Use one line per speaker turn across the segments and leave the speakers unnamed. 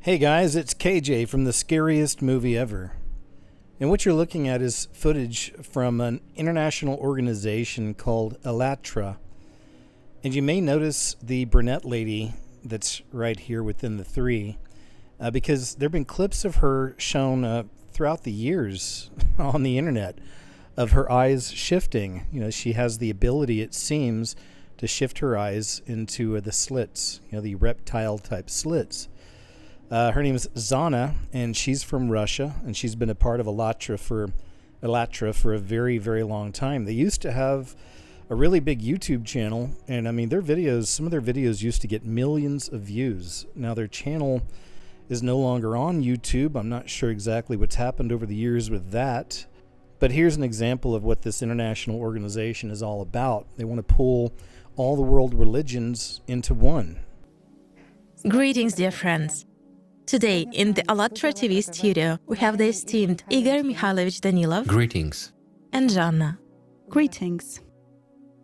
Hey guys, it's KJ from the Scariest Movie Ever. And what you're looking at is footage from an international organization called ALLATRA. And you may notice the brunette lady that's right here within the three, because there have been clips of her shown throughout the years on the internet of her eyes shifting. You know, she has the ability, it seems, to shift her eyes into the slits, the reptile type slits. Her name is Zana, and she's from Russia, and she's been a part of ALLATRA for a very, very long time. They used to have a really big YouTube channel, and I mean, some of their videos used to get millions of views. Now their channel is no longer on YouTube. I'm not sure exactly what's happened over the years with that, but here's an example of what this international organization is all about. They want to pull all the world religions into one.
Greetings, dear friends. Today, in the ALLATRA TV studio, we have the esteemed Igor Mikhailovich Danilov.
Greetings.
And Жанна.
Greetings.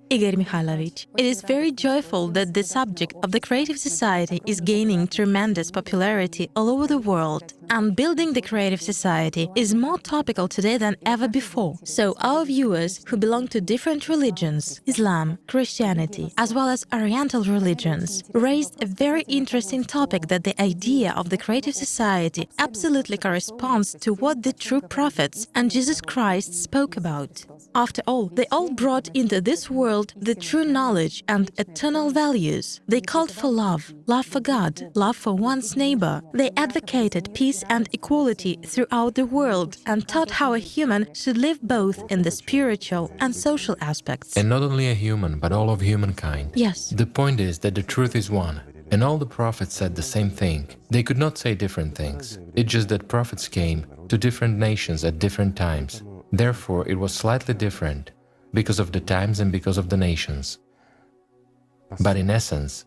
Igor Mikhailovich, it is very joyful that the subject of the Creative Society is gaining tremendous popularity all over the world, and building the Creative Society is more topical today than ever before. So our viewers who belong to different religions, Islam, Christianity, as well as Oriental religions, raised a very interesting topic that the idea of the Creative Society absolutely corresponds to what the true prophets and Jesus Christ spoke about. After all, they all brought into this world the true knowledge and eternal values. They called for love for God, love for one's neighbor. They advocated peace and equality throughout the world and taught how a human should live both in the spiritual and social aspects.
And not only a human, but all of humankind.
Yes.
The point is that the truth is one, and all the prophets said the same thing. They could not say different things. It's just that prophets came to different nations at different times. Therefore, it was slightly different, because of the times and because of the nations. But in essence,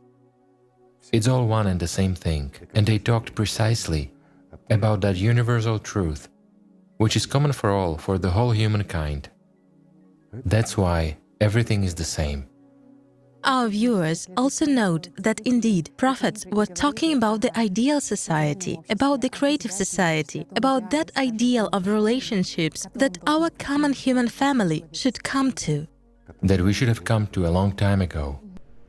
it's all one and the same thing, and they talked precisely about that universal truth, which is common for all, for the whole humankind. That's why everything is the same.
Our viewers also note that indeed prophets were talking about the ideal society, about the creative society, about that ideal of relationships that our common human family should come to.
That we should have come to a long time ago.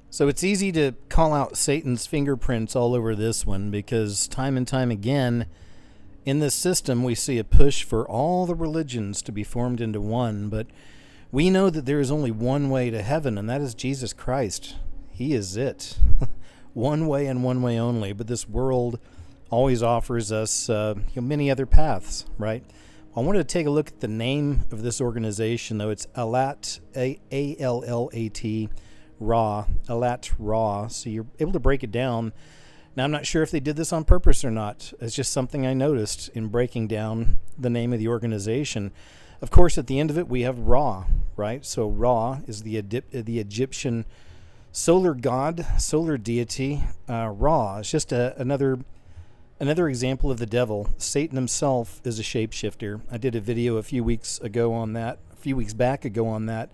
So it's easy to call out Satan's fingerprints all over this one, because time and time again in this system we see a push for all the religions to be formed into one, but we know that there is only one way to heaven, and that is Jesus Christ. He is it. One way and one way only. But this world always offers us many other paths, right? I wanted to take a look at the name of this organization, though. It's ALLAT, A-L-L-A-T, Ra, ALLAT Ra. So you're able to break it down. Now, I'm not sure if they did this on purpose or not. It's just something I noticed in breaking down the name of the organization. Of course, at the end of it, we have Ra, right? So Ra is the Egyptian solar god, solar deity. Ra is just another example of the devil. Satan himself is a shapeshifter. I did a video a few weeks back ago on that,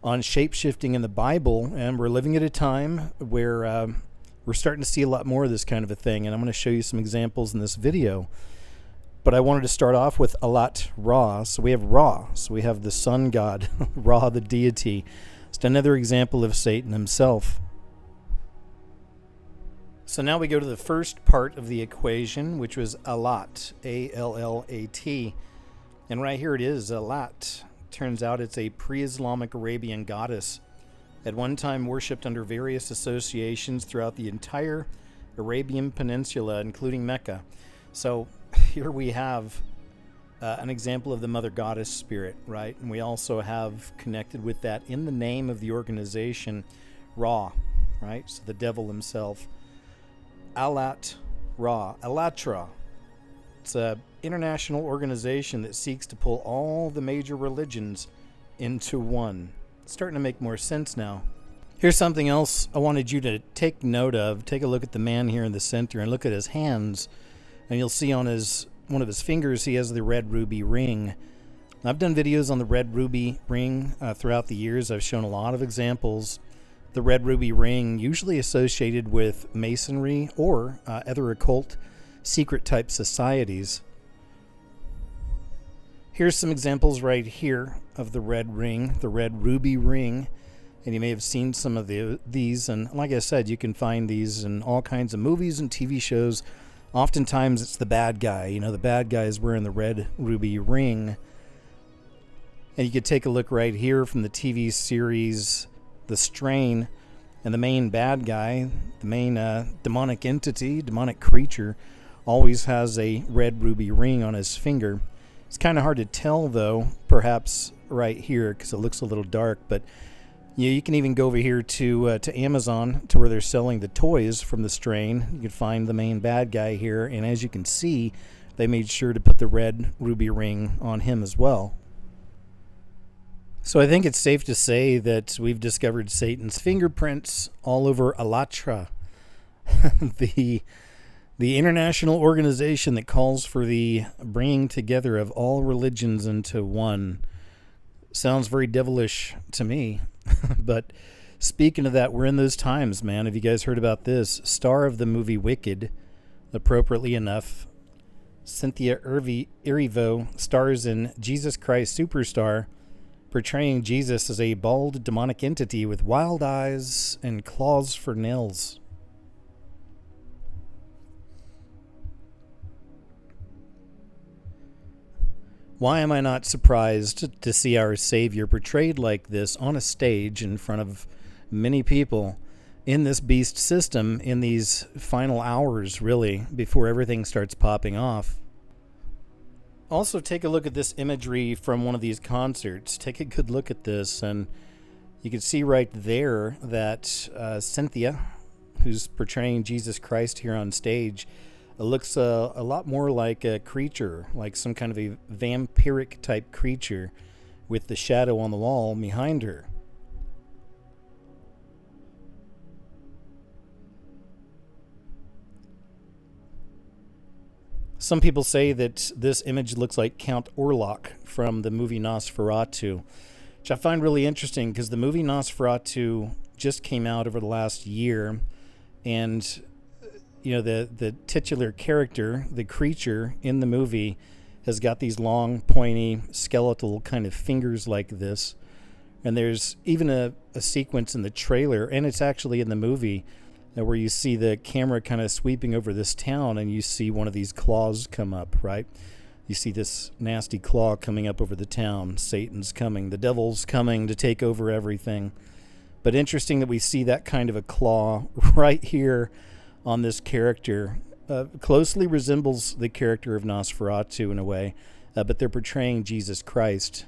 on shapeshifting in the Bible, and we're living at a time where we're starting to see a lot more of this kind of a thing, and I'm going to show you some examples in this video. But I wanted to start off with ALLAT Ra. So we have Ra. So we have the sun god, Ra the deity. It's another example of Satan himself. So now we go to the first part of the equation, which was ALLAT, A-L-L-A-T. And right here it is, ALLAT. Turns out it's a pre-Islamic Arabian goddess. At one time worshipped under various associations throughout the entire Arabian Peninsula, including Mecca. So here we have an example of the mother goddess spirit, right? And we also have connected with that in the name of the organization, Ra, right? So the devil himself. ALLAT Ra, ALLATRA. It's an international organization that seeks to pull all the major religions into one. It's starting to make more sense now. Here's something else I wanted you to take note of. Take a look at the man here in the center and look at his hands. And you'll see on one of his fingers he has the red ruby ring. I've done videos on the red ruby ring throughout the years. I've shown a lot of examples. The red ruby ring, usually associated with masonry or other occult secret type societies. Here's some examples right here of the red ring, the red ruby ring. And you may have seen some of these. And like I said, you can find these in all kinds of movies and TV shows. Oftentimes it's the bad guy. You know, the bad guy is wearing the red ruby ring. And you could take a look right here from the TV series The Strain. And the main bad guy, the main demonic entity, demonic creature, always has a red ruby ring on his finger. It's kind of hard to tell, though, perhaps right here, because it looks a little dark. But you can even go over here to Amazon, to where they're selling the toys from The Strain. You can find the main bad guy here. And as you can see, they made sure to put the red ruby ring on him as well. So I think it's safe to say that we've discovered Satan's fingerprints all over Alatra, the international organization that calls for the bringing together of all religions into one. Sounds very devilish to me. But speaking of that, we're in those times, man. Have you guys heard about this? Star of the movie Wicked, appropriately enough, Cynthia Erivo stars in Jesus Christ Superstar, portraying Jesus as a bald demonic entity with wild eyes and claws for nails. Why am I not surprised to see our Savior portrayed like this on a stage in front of many people in this beast system in these final hours, really, before everything starts popping off? Also, take a look at this imagery from one of these concerts. Take a good look at this, and you can see right there that Cynthia, who's portraying Jesus Christ here on stage, looks a lot more like a creature, like some kind of a vampiric type creature with the shadow on the wall behind her. Some people say that this image looks like Count Orlok from the movie Nosferatu, which I find really interesting because the movie Nosferatu just came out over the last year, and you know, the titular character, the creature in the movie, has got these long, pointy, skeletal kind of fingers like this. And there's even a sequence in the trailer, and it's actually in the movie, where you see the camera kind of sweeping over this town, and you see one of these claws come up, right? You see this nasty claw coming up over the town. Satan's coming. The devil's coming to take over everything. But interesting that we see that kind of a claw right here on this character. Closely resembles the character of Nosferatu in a way, but they're portraying Jesus Christ.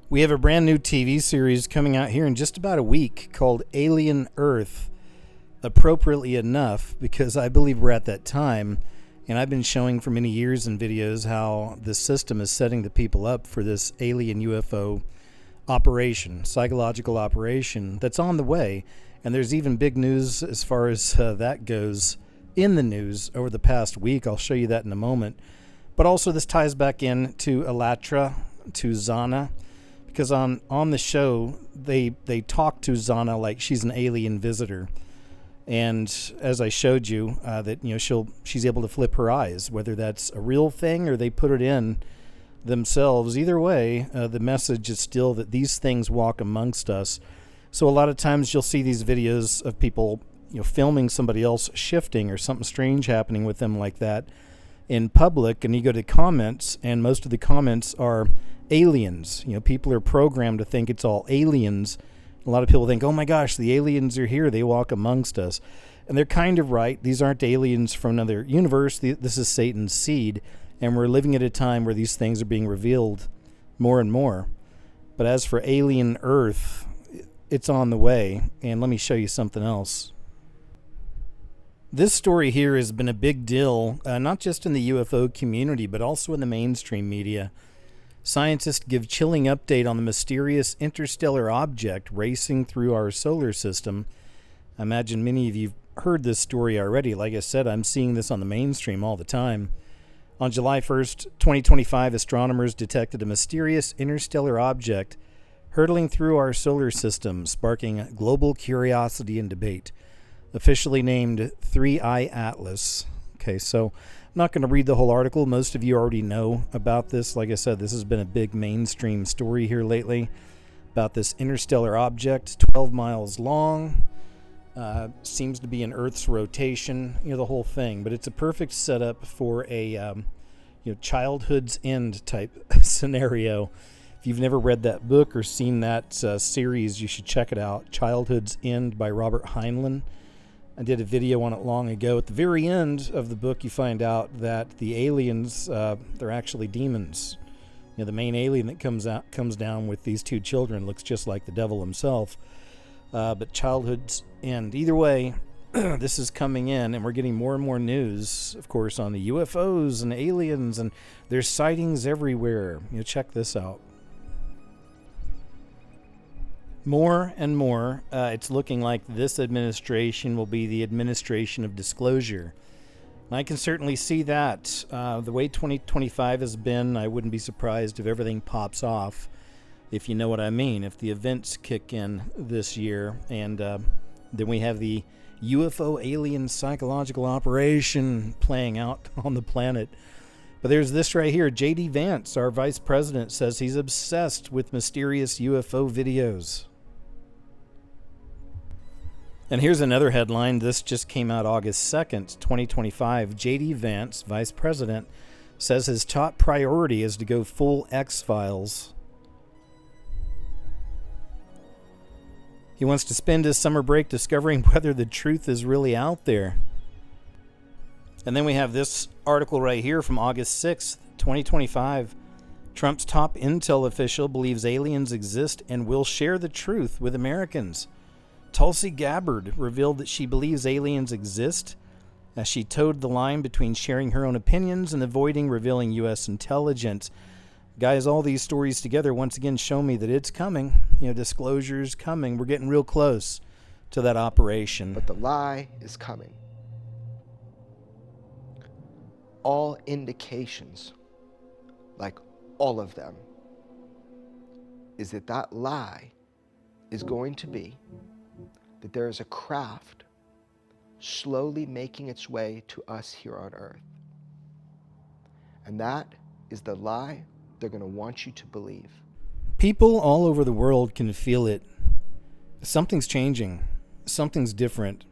We have a brand new TV series coming out here in just about a week called Alien Earth, appropriately enough, because I believe we're at that time, and I've been showing for many years in videos how the system is setting the people up for this alien UFO operation, psychological operation that's on the way. And there's even big news as far as that goes in the news over the past week. I'll show you that in a moment. But also this ties back in to Alatra, to Zana, because on the show, they talk to Zana like she's an alien visitor. And as I showed you, that she's able to flip her eyes, whether that's a real thing or they put it in themselves. Either way, the message is still that these things walk amongst us. So a lot of times you'll see these videos of people, filming somebody else shifting or something strange happening with them like that in public, and you go to comments, and most of the comments are aliens. People are programmed to think it's all aliens. A lot of people think, oh my gosh, the aliens are here. They walk amongst us. And they're kind of right. These aren't aliens from another universe. This is Satan's seed, and we're living at a time where these things are being revealed more and more. But as for Alien Earth, it's on the way, and let me show you something else. This story here has been a big deal, not just in the UFO community, but also in the mainstream media. Scientists give chilling update on the mysterious interstellar object racing through our solar system. I imagine many of you have heard this story already. Like I said, I'm seeing this on the mainstream all the time. On July 1st, 2025, astronomers detected a mysterious interstellar object hurtling through our solar system, sparking global curiosity and debate. Officially named 3I Atlas. Okay, so I'm not going to read the whole article. Most of you already know about this. Like I said, this has been a big mainstream story here lately about this interstellar object, 12 miles long, seems to be in Earth's rotation, the whole thing. But it's a perfect setup for a childhood's end type scenario. If you've never read that book or seen that series, you should check it out. Childhood's End by Robert Heinlein. I did a video on it long ago. At the very end of the book, you find out that the aliens, they're actually demons. The main alien that comes down with these two children looks just like the devil himself. But Childhood's End. Either way, this is coming in, and we're getting more and more news, of course, on the UFOs and aliens, and there's sightings everywhere. Check this out. More and more, it's looking like this administration will be the administration of disclosure. And I can certainly see that. The way 2025 has been, I wouldn't be surprised if everything pops off, if you know what I mean, if the events kick in this year, and then we have the UFO alien psychological operation playing out on the planet. But there's this right here. J.D. Vance, our vice president, says he's obsessed with mysterious UFO videos. And here's another headline. This just came out August 2nd, 2025. J.D. Vance, vice president, says his top priority is to go full X-Files. He wants to spend his summer break discovering whether the truth is really out there. And then we have this article right here from August 6th, 2025. Trump's top intel official believes aliens exist and will share the truth with Americans. Tulsi Gabbard revealed that she believes aliens exist as she towed the line between sharing her own opinions and avoiding revealing U.S. intelligence. Guys, all these stories together once again show me that it's coming. Disclosure's coming. We're getting real close to that operation.
But the lie is coming. All indications, like all of them, is that that lie is going to be that there is a craft slowly making its way to us here on Earth. And that is the lie they're going to want you to believe.
People all over the world can feel it. Something's changing. Something's different.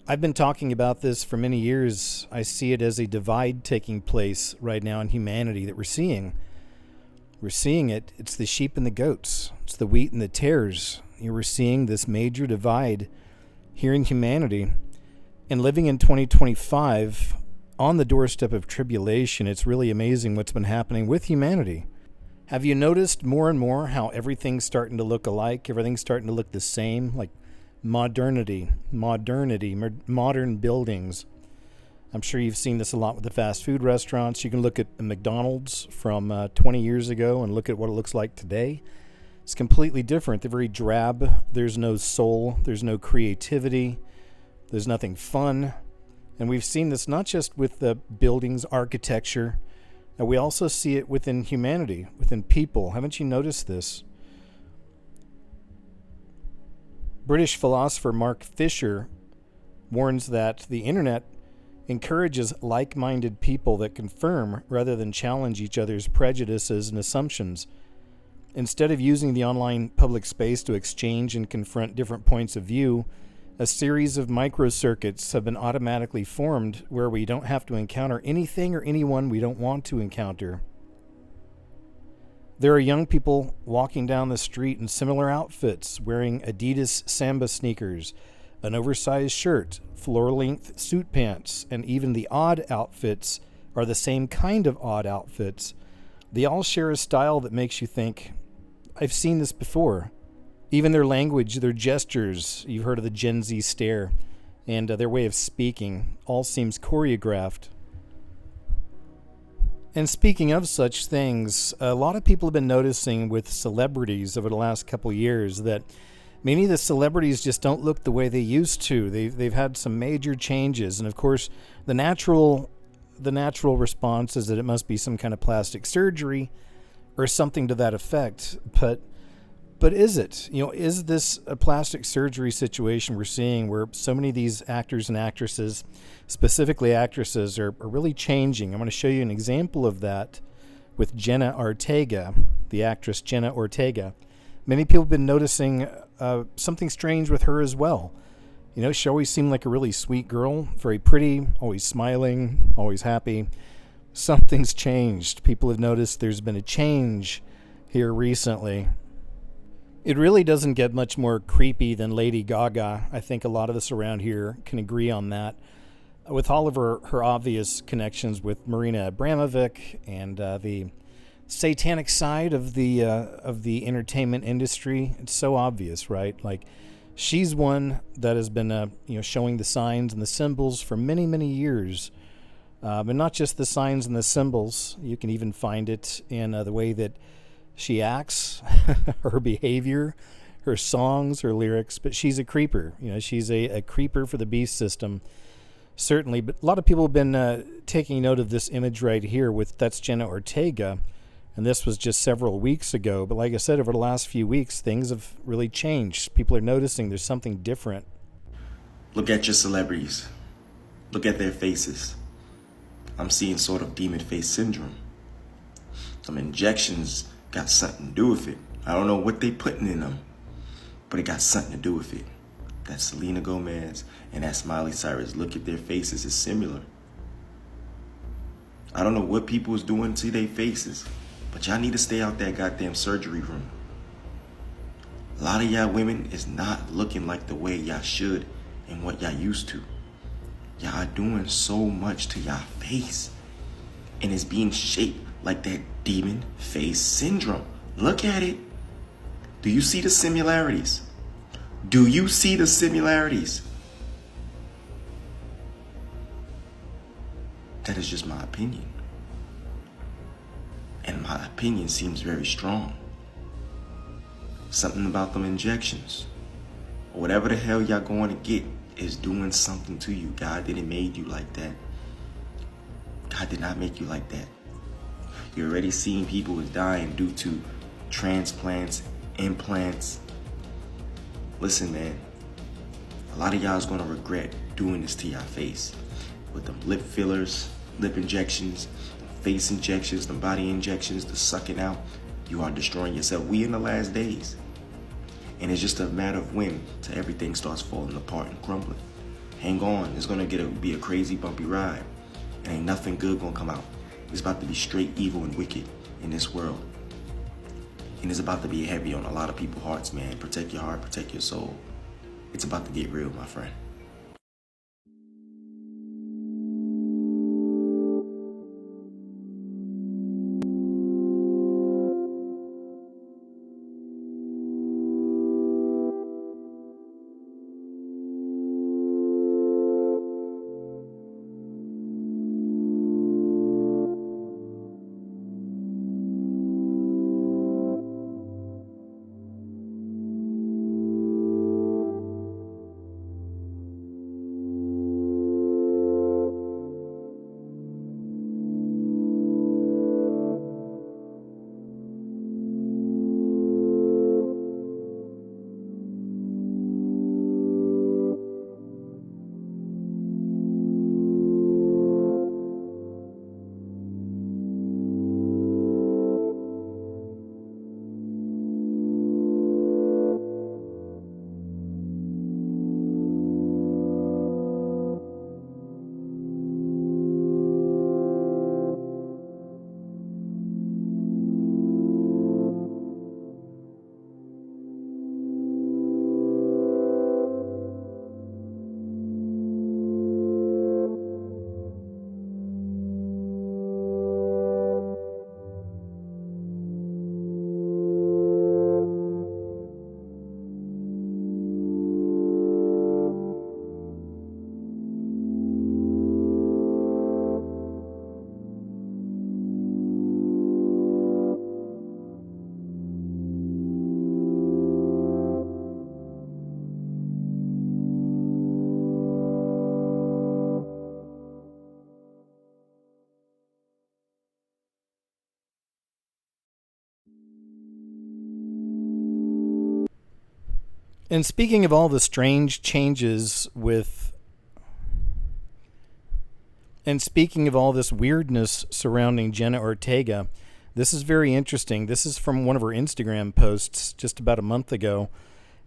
I've been talking about this for many years. I see it as a divide taking place right now in humanity that we're seeing. We're seeing it. It's the sheep and the goats. It's the wheat and the tares. We're seeing this major divide here in humanity. And living in 2025, on the doorstep of tribulation, it's really amazing what's been happening with humanity. Have you noticed more and more how everything's starting to look alike? Everything's starting to look the same, like modern buildings. I'm sure you've seen this a lot with the fast food restaurants. You can look at a McDonald's from 20 years ago and look at what it looks like today. It's completely different. They're very drab. There's no soul. There's no creativity. There's nothing fun. And we've seen this not just with the buildings, architecture. We also see it within humanity, within people. Haven't you noticed this? British philosopher Mark Fisher warns that the internet encourages like-minded people that confirm rather than challenge each other's prejudices and assumptions. Instead of using the online public space to exchange and confront different points of view, a series of microcircuits have been automatically formed where we don't have to encounter anything or anyone we don't want to encounter. There are young people walking down the street in similar outfits, wearing Adidas Samba sneakers, an oversized shirt, floor-length suit pants, and even the odd outfits are the same kind of odd outfits. They all share a style that makes you think, I've seen this before. Even their language, their gestures, you've heard of the Gen Z stare, and their way of speaking all seems choreographed. And speaking of such things, a lot of people have been noticing with celebrities over the last couple of years that many of the celebrities just don't look the way they used to. They've had some major changes, and of course, the natural response is that it must be some kind of plastic surgery or something to that effect. But But is it? Is this a plastic surgery situation we're seeing where so many of these actors and actresses, specifically actresses, are really changing? I'm going to show you an example of that with Jenna Ortega, the actress Jenna Ortega. Many people have been noticing something strange with her as well. She always seemed like a really sweet girl, very pretty, always smiling, always happy. Something's changed. People have noticed there's been a change here recently. It really doesn't get much more creepy than Lady Gaga. I think a lot of us around here can agree on that. With all of her obvious connections with Marina Abramovic and the satanic side of the entertainment industry, it's so obvious, right? Like, she's one that has been showing the signs and the symbols for many, many years. But not just the signs and the symbols. You can even find it in the way that she acts, her behavior, her songs, her lyrics. But she's a creeper. She's a creeper for the beast system, certainly. But a lot of people have been taking note of this image right here that's Jenna Ortega. And this was just several weeks ago. But like I said, over the last few weeks, things have really changed. People are noticing there's something different.
Look at your celebrities. Look at their faces. I'm seeing sort of demon face syndrome. Some injections got something to do with it. I don't know what they putting in them, but it got something to do with it. That Selena Gomez and that Miley Cyrus, look at their faces, it's similar. I don't know what people is doing to their faces, but y'all need to stay out that goddamn surgery room. A lot of y'all women is not looking like the way y'all should and what y'all used to. Y'all are doing so much to y'all face, and it's being shaped like that demon face syndrome. Look at it. Do you see the similarities? Do you see the similarities? That is just my opinion. And my opinion seems very strong. Something about them injections, or whatever the hell y'all going to get, is doing something to you. God didn't make you like that. God did not make you like that. You're already seeing people is dying due to transplants, implants. Listen, man, a lot of y'all is going to regret doing this to your face with them lip fillers, lip injections, face injections, the body injections, the sucking out. You are destroying yourself. We in the last days. And it's just a matter of when till everything starts falling apart and crumbling. Hang on. It's going to be a crazy, bumpy ride. And ain't nothing good going to come out. It's about to be straight evil and wicked in this world. And it's about to be heavy on a lot of people's hearts, man. Protect your heart, protect your soul. It's about to get real, my friend.
And speaking of all the strange changes and speaking of all this weirdness surrounding Jenna Ortega, this is very interesting. This is from one of her Instagram posts just about a month ago.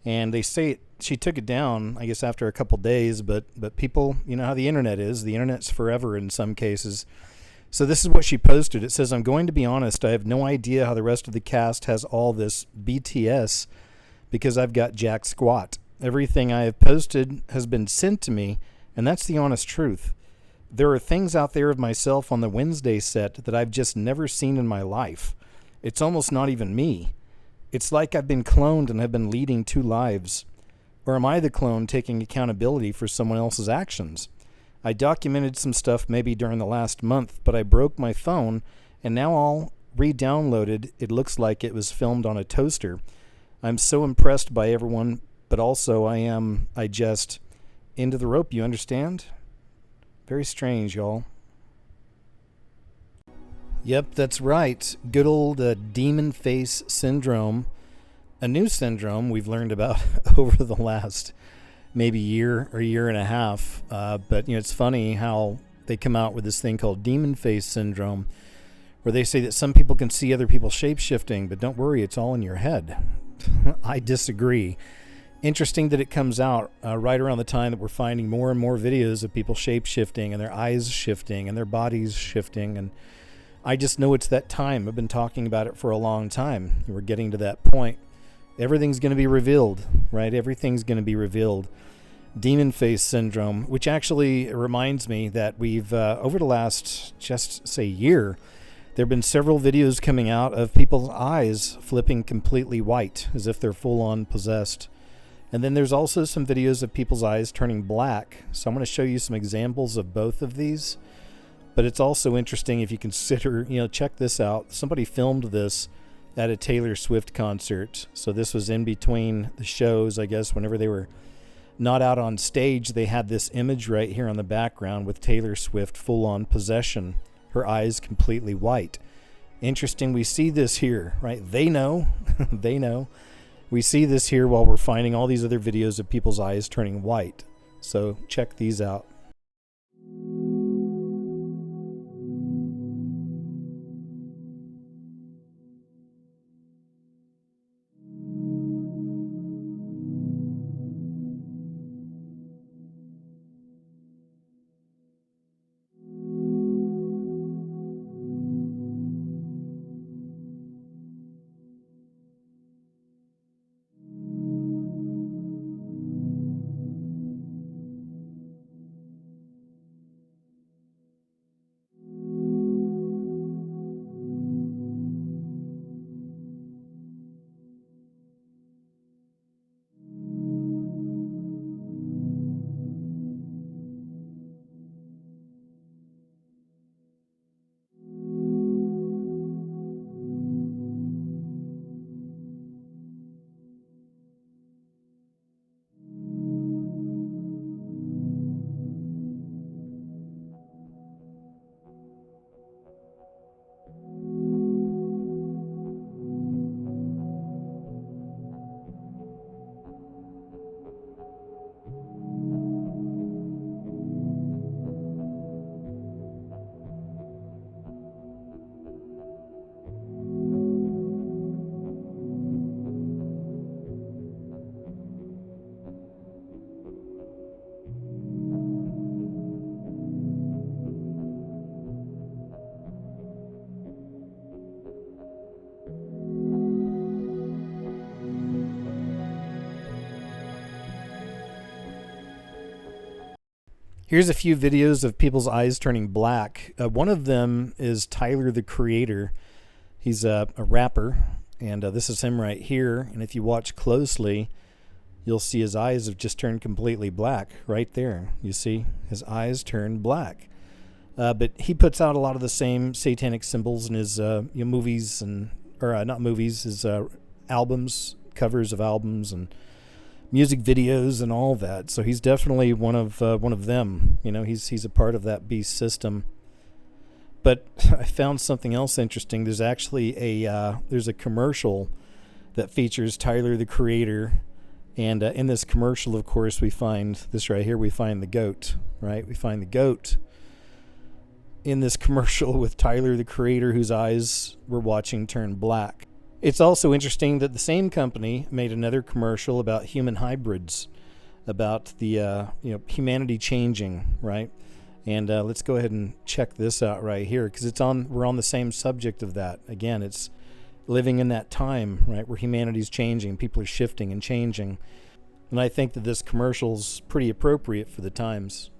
And they say she took it down, I guess, after a couple days. But people, you know how the internet is. The internet's forever in some cases. So this is what she posted. It says, "I'm going to be honest. I have no idea how the rest of the cast has all this BTS because I've got jack squat. Everything I have posted has been sent to me, and that's the honest truth. There are things out there of myself on the Wednesday set that I've just never seen in my life. It's almost not even me. It's like I've been cloned and have been leading two lives. Or am I the clone taking accountability for someone else's actions? I documented some stuff maybe during the last month, but I broke my phone, and now all re-downloaded. It looks like it was filmed on a toaster. I'm so impressed by everyone, but also I just into the rope, you understand? Very strange, y'all." Yep, that's right. Good old demon face syndrome. A new syndrome we've learned about over the last maybe year or year and a half. But, it's funny how they come out with this thing called demon face syndrome, where they say that some people can see other people shape-shifting, but don't worry, it's all in your head. I disagree. Interesting that it comes out right around the time that we're finding more and more videos of people shape-shifting and their eyes shifting and their bodies shifting. And I just know it's that time. I've been talking about it for a long time. We're getting to that point. Everything's going to be revealed, right? Everything's going to be revealed. Demon face syndrome, which actually reminds me that we've, over the last, just say year, there have been several videos coming out of people's eyes flipping completely white, as if they're full-on possessed. And then there's also some videos of people's eyes turning black. So I'm going to show you some examples of both of these. But it's also interesting if you consider, check this out. Somebody filmed this at a Taylor Swift concert. So this was in between the shows, I guess, whenever they were not out on stage. They had this image right here on the background with Taylor Swift full-on possession. Her eyes completely white. Interesting, we see this here, right? They know. They know. We see this here while we're finding all these other videos of people's eyes turning white. So check these out. Here's a few videos of people's eyes turning black. One of them is Tyler, the Creator. He's a rapper, and this is him right here. And if you watch closely, you'll see his eyes have just turned completely black right there. You see his eyes turned black. But he puts out a lot of the same satanic symbols in his movies not movies, his albums, covers of albums, and music videos and all that. So he's definitely one of them. He's a part of that beast system. But I found something else interesting. There's actually there's a commercial that features Tyler, the Creator, And in this commercial, of course, we find this right here. We find the goat, right? We find the goat in this commercial with Tyler, the creator, whose eyes we're watching turn black. It's also interesting that the same company made another commercial about human hybrids, about the humanity changing, right? And let's go ahead and check this out right here, because we're on the same subject of that. Again, it's living in that time, right, where humanity's changing, people are shifting and changing. And I think that this commercial's pretty appropriate for the times.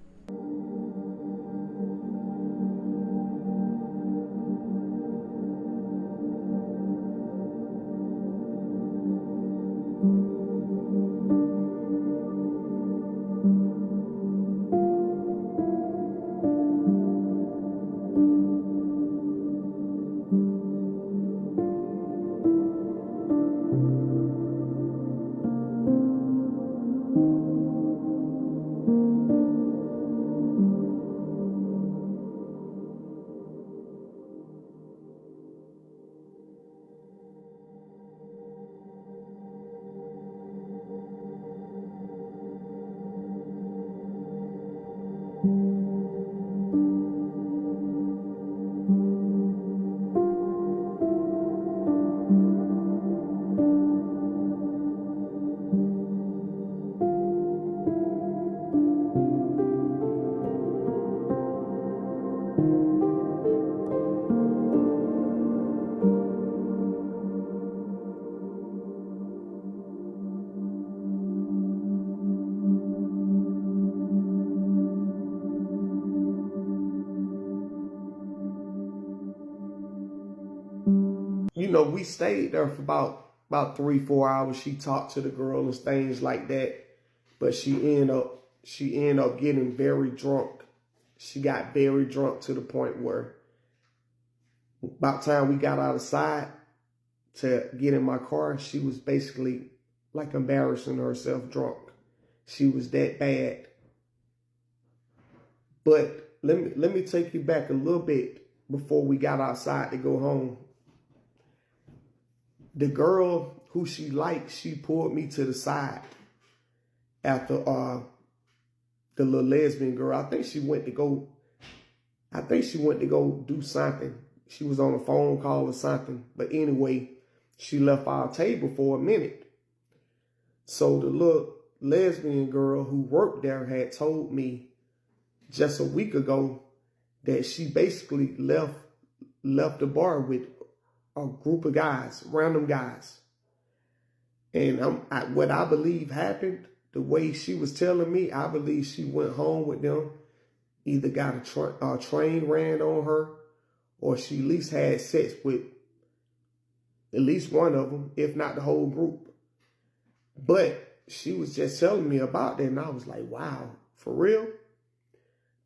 You know, we stayed there for about 3-4 hours. She talked to the girl and things like that, but she ended up getting very drunk. She got very drunk to the point where about time we got outside to get in my car, she was basically like embarrassing herself drunk. She was that bad. But let me take you back a little bit before we got outside to go home. The girl who she liked, she pulled me to the side after the little lesbian girl. I think she went to go do something. She was on a phone call or something. But anyway, she left our table for a minute. So the little lesbian girl who worked there had told me just a week ago that she basically left the bar with a group of guys, random guys. And what I believe happened, the way she was telling me, I believe she went home with them, either got a train ran on her, or she at least had sex with at least one of them, if not the whole group. But she was just telling me about that, and I was like, wow, for real?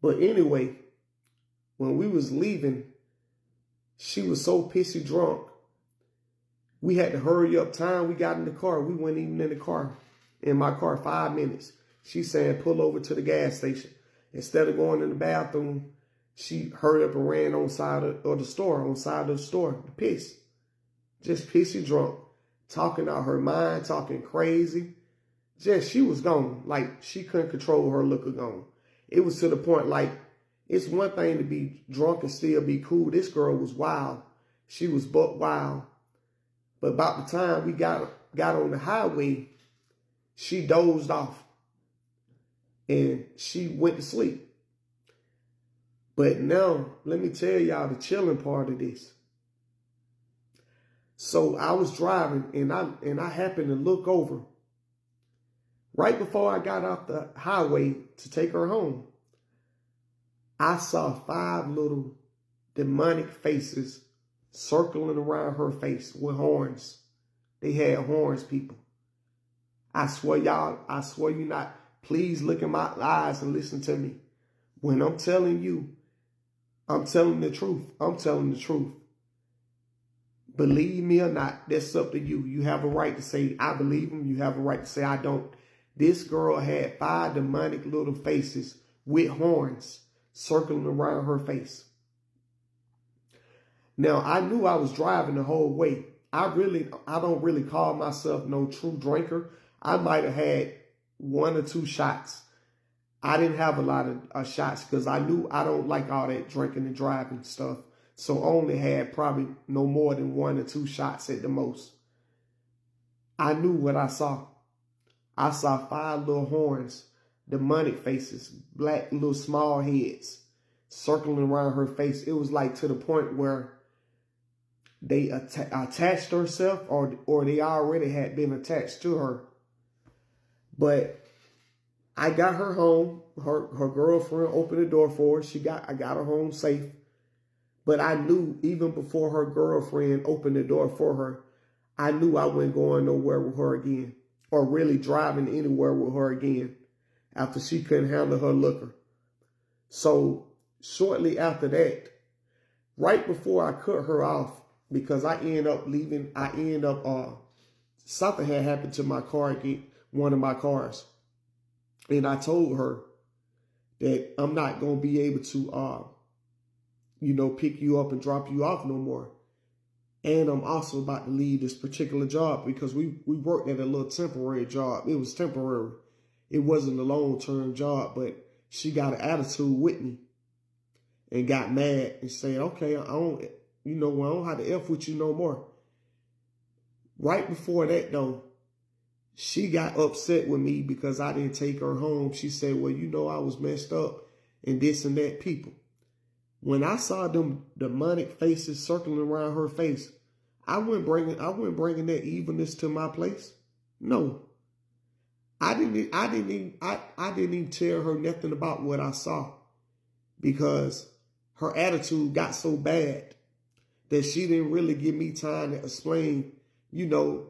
But anyway, when we was leaving, she was so pissy drunk. We had to hurry up time. We got in the car. We weren't even in my car 5 minutes. She saying, pull over to the gas station. Instead of going in the bathroom, she hurried up and ran on side of the store to piss. Just pissy drunk, talking out her mind, talking crazy. Just, she was gone. Like, she couldn't control her look of gone. It was to the point, like, it's one thing to be drunk and still be cool. This girl was wild. She was buck wild. But about the time we got on the highway, she dozed off. And she went to sleep. But now, let me tell y'all the chilling part of this. So I was driving, and I happened to look over. Right before I got off the highway to take her home, I saw 5 little demonic faces circling around her face with horns. They had horns, people. I swear you not. Please look in my eyes and listen to me. When I'm telling you, I'm telling the truth. I'm telling the truth. Believe me or not, that's up to you. You have a right to say, I believe him. You have a right to say, I don't. This girl had 5 demonic little faces with horns circling around her face. Now, I knew I was driving the whole way. I don't really call myself no true drinker. I might have had 1 or 2 shots. I didn't have a lot of shots because I knew I don't like all that drinking and driving stuff. So I only had probably no more than 1 or 2 shots at the most. I knew what I saw. I saw 5 little horns, demonic faces, black little small heads circling around her face. It was like to the point where they attached herself or they already had been attached to her. But I got her home. Her girlfriend opened the door for her. I got her home safe. But I knew even before her girlfriend opened the door for her, I knew I wasn't going nowhere with her again, or really driving anywhere with her again after she couldn't handle her liquor. So shortly after that, right before I cut her off, because I ended up leaving, something had happened to my car, one of my cars. And I told her that I'm not going to be able to, pick you up and drop you off no more. And I'm also about to leave this particular job because we worked at a little temporary job. It was temporary. It wasn't a long-term job, but she got an attitude with me and got mad and said, okay, I don't have to F with you no more. Right before that, though, she got upset with me because I didn't take her home. She said, well, I was messed up and this and that people. When I saw them demonic faces circling around her face, I wasn't bringing that evilness to my place. No, I didn't even tell her nothing about what I saw because her attitude got so bad that she didn't really give me time to explain, of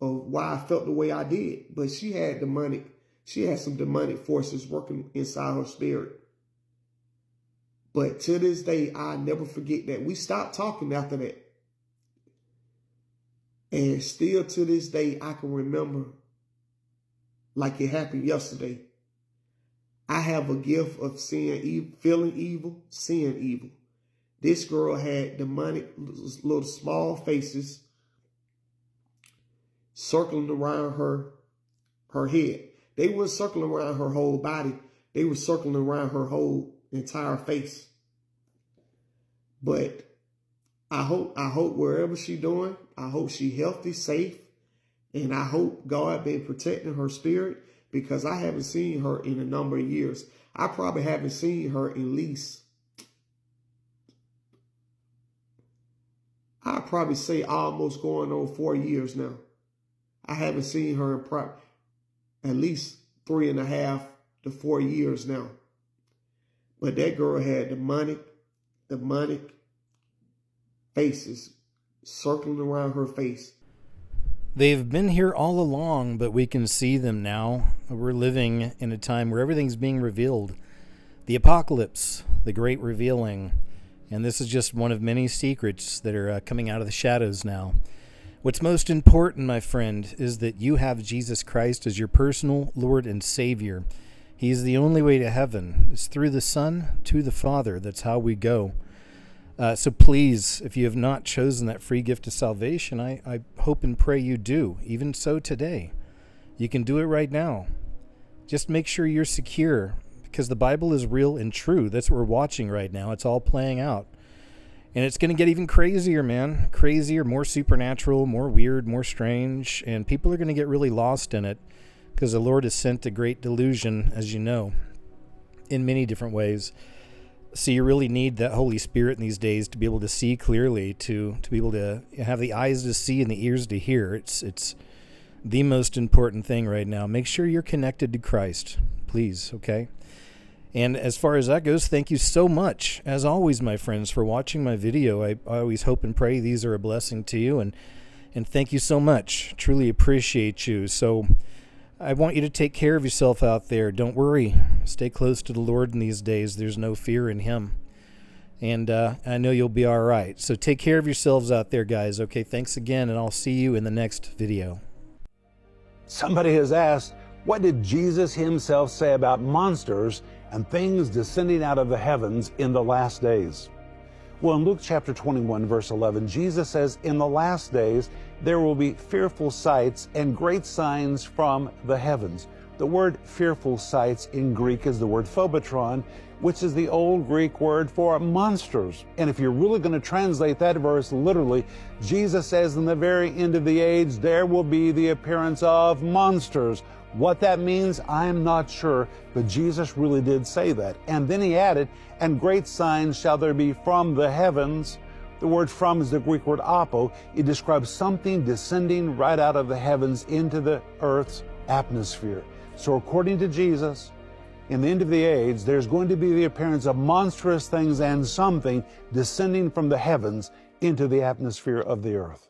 why I felt the way I did. But she had some demonic forces working inside her spirit. But to this day, I never forget that. We stopped talking after that. And still to this day, I can remember like it happened yesterday. I have a gift of feeling evil, seeing evil. This girl had demonic little small faces circling around her head. They weren't circling around her whole body. They were circling around her whole entire face. But I hope wherever she's doing, I hope she's healthy, safe, and I hope God been protecting her spirit because I haven't seen her in a number of years. I probably haven't seen her at least, I'd probably say almost going on 4 years now. I haven't seen her in at least 3.5 to 4 years now. But that girl had demonic faces circling around her face.
They've been here all along, but we can see them now. We're living in a time where everything's being revealed. The apocalypse, the great revealing. And this is just one of many secrets that are coming out of the shadows now. What's most important, my friend, is that you have Jesus Christ as your personal Lord and Savior. He's the only way to heaven. It's through the Son to the Father. That's how we go. So please, if you have not chosen that free gift of salvation, I hope and pray you do. Even so today. You can do it right now. Just make sure you're secure, because the Bible is real and true. That's what we're watching right now. It's all playing out. And it's going to get even crazier, man. Crazier, more supernatural, more weird, more strange. And people are going to get really lost in it because the Lord has sent a great delusion, as you know, in many different ways. So you really need that Holy Spirit in these days to be able to see clearly, to be able to have the eyes to see and the ears to hear. It's the most important thing right now. Make sure you're connected to Christ, please, okay? And as far as that goes, thank you so much, as always, my friends, for watching my video. I always hope and pray these are a blessing to you, and thank you so much. Truly appreciate you. So I want you to take care of yourself out there. Don't worry. Stay close to the Lord in these days. There's no fear in Him. And I know you'll be all right. So take care of yourselves out there, guys. Okay, thanks again, and I'll see you in the next video.
Somebody has asked, what did Jesus Himself say about monsters and things descending out of the heavens in the last days? Well, in Luke chapter 21, verse 11, Jesus says, in the last days, there will be fearful sights and great signs from the heavens. The word fearful sights in Greek is the word phobotron, which is the old Greek word for monsters. And if you're really going to translate that verse literally, Jesus says in the very end of the age, there will be the appearance of monsters. What that means, I'm not sure, but Jesus really did say that. And then he added, and great signs shall there be from the heavens. The word from is the Greek word apo. It describes something descending right out of the heavens into the earth's atmosphere. So according to Jesus, in the end of the age, there's going to be the appearance of monstrous things and something descending from the heavens into the atmosphere of the earth.